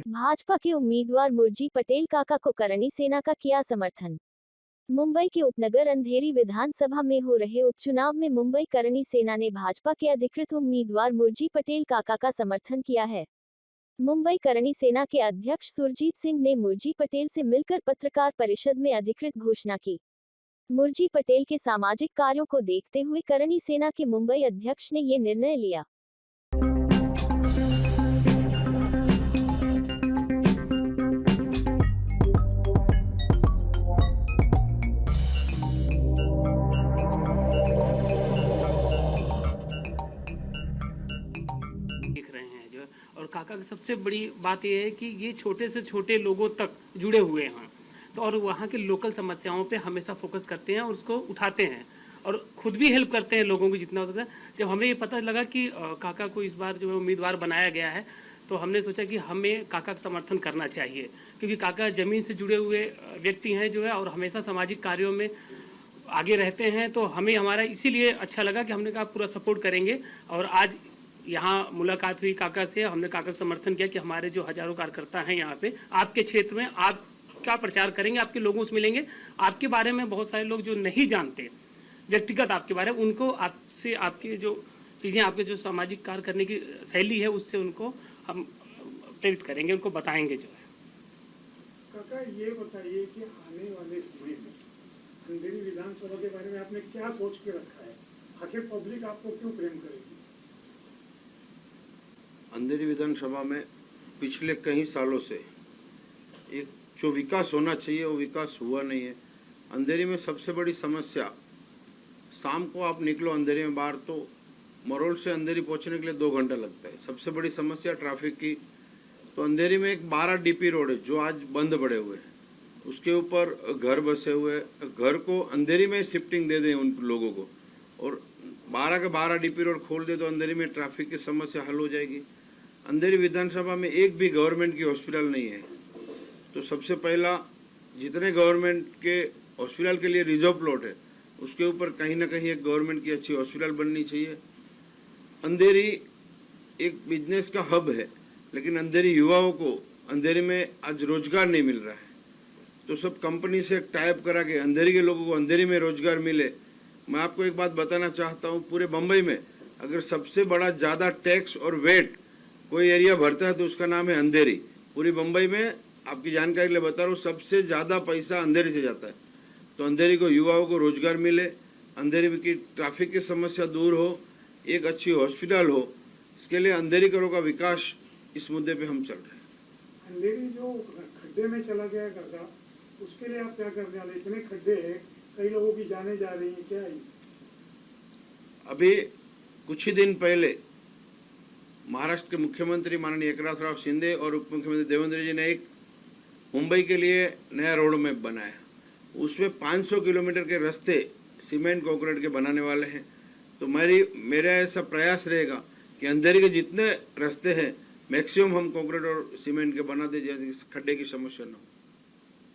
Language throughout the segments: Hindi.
भाजपा के उम्मीदवार मुरजी पटेल काका को करणी सेना का किया समर्थन। मुंबई के उपनगर अंधेरी विधानसभा में हो रहे उपचुनाव में मुंबई करणी सेना ने भाजपा के अधिकृत उम्मीदवार मुरजी पटेल काका का समर्थन किया है। मुंबई करणी सेना के अध्यक्ष सुरजीत सिंह ने मुरजी पटेल से मिलकर पत्रकार परिषद में अधिकृत घोषणा की। मुरजी पटेल के सामाजिक कार्यों को देखते हुए करणी सेना के मुंबई अध्यक्ष ने ये निर्णय लिया। दिख रहे हैं जो, और काका की सबसे बड़ी बात यह है कि ये छोटे से छोटे लोगों तक जुड़े हुए हैं, तो और वहाँ के लोकल समस्याओं पे हमेशा फोकस करते हैं और उसको उठाते हैं और खुद भी हेल्प करते हैं लोगों की जितना हो सकता है। जब हमें ये पता लगा कि काका को इस बार जो है उम्मीदवार बनाया गया है, तो हमने सोचा कि हमें काका का समर्थन करना चाहिए, क्योंकि काका ज़मीन से जुड़े हुए व्यक्ति हैं जो है, और हमेशा सामाजिक कार्यों में आगे रहते हैं। तो हमें हमारा इसीलिए अच्छा लगा कि हमने कहा पूरा सपोर्ट करेंगे। और आज यहाँ मुलाकात हुई काका से, हमने काका का समर्थन किया कि हमारे जो हजारों कार्यकर्ता हैं यहाँ पे आपके क्षेत्र में, आप क्या प्रचार करेंगे, आपके लोगों से मिलेंगे, आपके बारे में बहुत सारे लोग जो नहीं जानते व्यक्तिगत आपके बारे में, उनको आपसे आपकी जो चीज़ें, आपके जो सामाजिक कार्य करने की शैली है, उससे उनको हम प्रेरित करेंगे, उनको बताएंगे जो है। काका ये बताइए कि आने वाले समय में अंधेरी विधानसभा के बारे में आपने क्या सोच के रखा है? आखिर पब्लिक आपको क्यों प्रेम करेगी? अंधेरी विधानसभा में पिछले कई सालों से एक जो विकास होना चाहिए वो विकास हुआ नहीं है। अंधेरी में सबसे बड़ी समस्या, शाम को आप निकलो अंधेरी में बाहर तो मरोल से अंधेरी पहुंचने के लिए 2 घंटा लगता है। सबसे बड़ी समस्या ट्रैफिक की। तो अंधेरी में एक 12 डीपी रोड है जो आज बंद पड़े हुए हैं, उसके ऊपर घर बसे हुए, घर को अंधेरी में शिफ्टिंग दे दें उन लोगों को, और 12 के 12 डीपी रोड खोल दे तो अंधेरी में ट्रैफिक की समस्या हल हो जाएगी। अंधेरी विधानसभा में एक भी गवर्नमेंट की हॉस्पिटल नहीं है, तो सबसे पहला जितने गवर्नमेंट के हॉस्पिटल के लिए रिजर्व प्लॉट है उसके ऊपर कहीं ना कहीं एक गवर्नमेंट की अच्छी हॉस्पिटल बननी चाहिए। अंधेरी एक बिजनेस का हब है, लेकिन अंधेरी युवाओं को अंधेरी में आज रोजगार नहीं मिल रहा है, तो सब कंपनी से टाइप करा के अंधेरी के लोगों को अंधेरी में रोजगार मिले। मैं आपको एक बात बताना चाहता हूँ, पूरे बम्बई में अगर सबसे बड़ा ज़्यादा टैक्स और वेट कोई एरिया भरता है तो उसका नाम है अंधेरी। पूरी बम्बई में आपकी जानकारी के लिए बता रहा हूँ, सबसे ज़्यादा पैसा अंधेरी से जाता है। तो अंधेरी को युवाओं को रोजगार मिले, अंधेरी की ट्रैफिक की समस्या दूर हो, एक अच्छी हॉस्पिटल हो, इसके लिए अंधेरी करों का विकास, इस मुद्दे पे हम चल रहे हैं। अंधेरी जो खड्डे में चला गया करता, उसके लिए आप क्या करने वाले? इतने खड्डे हैं, कई लोगों की जाने जा रही हैं, क्या है? अभी कुछ ही दिन पहले महाराष्ट्र के मुख्यमंत्री माननीय एकनाथ राव शिंदे और उप मुख्यमंत्री देवेंद्र जी ने एक मुंबई के लिए नया रोड मैप बनाया। उसमें 500 किलोमीटर के रास्ते सीमेंट कंक्रीट के बनाने वाले हैं। तो मेरा ऐसा प्रयास रहेगा कि अंधेरी के जितने रास्ते हैं मैक्सिमम हम कंक्रीट और सीमेंट के बना दे, जैसे खड्डे की समस्या न हो।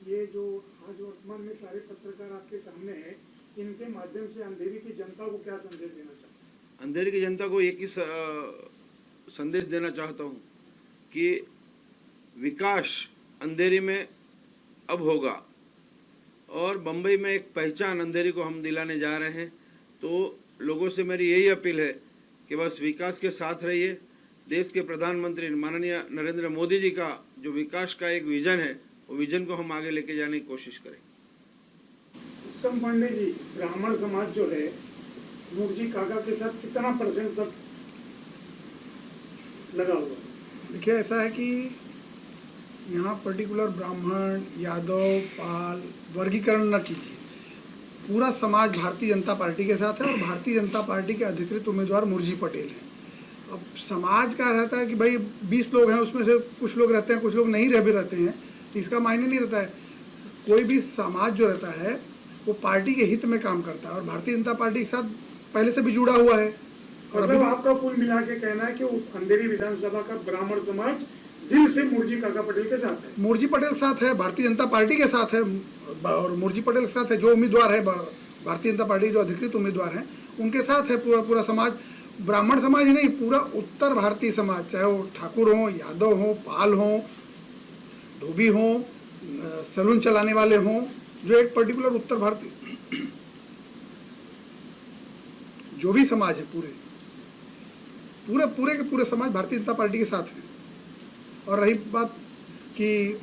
ये जो आज वर्तमान में सारे पत्रकार आपके सामने हैं, इनके माध्यम से अंधेरी की जनता को क्या संदेश देना चाहते हैं? अंधेरी की जनता को एक ही संदेश देना चाहता हूँ कि विकास अंधेरी में अब होगा, और बम्बई में एक पहचान अंधेरी को हम दिलाने जा रहे हैं। तो लोगों से मेरी यही अपील है कि बस विकास के साथ रहिए। देश के प्रधानमंत्री माननीय नरेंद्र मोदी जी का जो विकास का एक विजन है, वो विजन को हम आगे लेके जाने की कोशिश करें। उत्तम पांडे जी, ब्राह्मण समाज जो है मुरजी काका के साथ कितना % तक लगा हुआ? देखिए, ऐसा है कि यहाँ पर्टिकुलर ब्राह्मण, यादव, पाल वर्गीकरण न कीजिए। पूरा समाज भारतीय जनता पार्टी के साथ है और भारतीय जनता पार्टी के अधिकृत उम्मीदवार मुरजी पटेल हैं। अब समाज का रहता है कि भाई 20 लोग हैं, उसमें से कुछ लोग रहते हैं, कुछ लोग नहीं भी रहते हैं, तो इसका मायने नहीं रहता है। कोई भी समाज जो रहता है वो पार्टी के हित में काम करता है और भारतीय जनता पार्टी के साथ पहले से भी जुड़ा हुआ है। और मतलब आपका कुल मिला के कहना है कि अंधेरी विधानसभा का ब्राह्मण समाज दिल से मुरजी काका पटेल के साथ है? मुरजी पटेल के साथ है, भारतीय जनता पार्टी के साथ है, और मुरजी पटेल के साथ है जो उम्मीदवार है भारतीय जनता पार्टी जो अधिकृत उम्मीदवार हैं उनके साथ है पूरा पूरा समाज। ब्राह्मण समाज ही नहीं, पूरा उत्तर भारतीय समाज, चाहे वो ठाकुर हों, यादव हों, पाल हों, धोबी हों, सैलून चलाने वाले हों, जो एक पर्टिकुलर उत्तर भारतीय जो भी समाज है, पूरे के पूरे समाज भारतीय जनता पार्टी के साथ हैं। और रही बात कि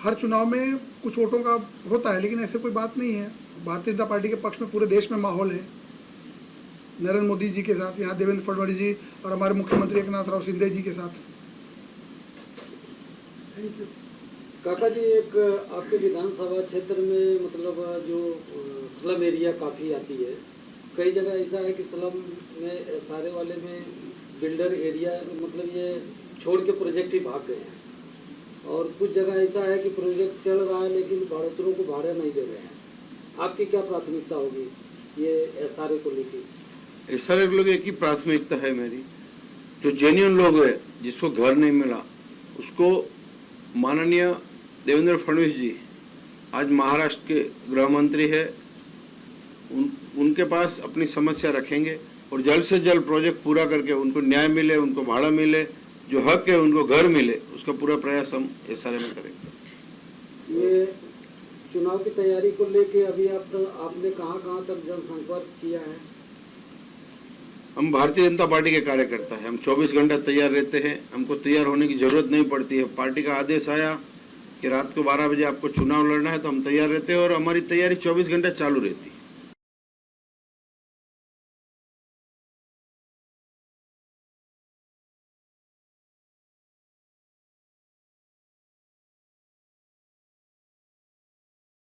हर चुनाव में कुछ वोटों का होता है, लेकिन ऐसे कोई बात नहीं है। भारतीय जनता पार्टी के पक्ष में पूरे देश में माहौल है। नरेंद्र मोदी जी के साथ, यहाँ देवेंद्र फडणवीस जी और हमारे मुख्यमंत्री एकनाथ राव शिंदे जी के साथ। Thank you. काका जी, एक आपके विधानसभा क्षेत्र में मतलब जो स्लम एरिया काफ़ी आती है, कई जगह ऐसा है कि स्लम में सारे वाले में बिल्डर एरिया मतलब ये छोड़ के प्रोजेक्ट ही भाग गए हैं, और कुछ जगह ऐसा है कि प्रोजेक्ट चल रहा है लेकिन भाड़ोतरों को भाड़े नहीं दे रहे हैं। आपकी क्या प्राथमिकता होगी ये एसआरए को लेकर? एसआरए को लेकर एक ही प्राथमिकता है मेरी, जो जेन्युइन लोग है जिसको घर नहीं मिला उसको माननीय देवेंद्र फडणवीस जी आज महाराष्ट्र के गृह मंत्री है, उनके पास अपनी समस्या रखेंगे और जल्द से जल्द प्रोजेक्ट पूरा करके उनको न्याय मिले, उनको भाड़ा मिले, जो हक है उनको घर मिले, उसका पूरा प्रयास हम एसआरए में करेंगे। ये चुनाव की तैयारी को लेके अभी आपने कहाँ तक जनसंपर्क किया है? हम भारतीय जनता पार्टी के कार्यकर्ता हैं, हम 24 घंटा तैयार रहते हैं, हमको तैयार होने की जरूरत नहीं पड़ती है। पार्टी का आदेश आया कि रात को 12 बजे आपको चुनाव लड़ना है तो हम तैयार रहते हैं और हमारी तैयारी 24 घंटा चालू रहती है।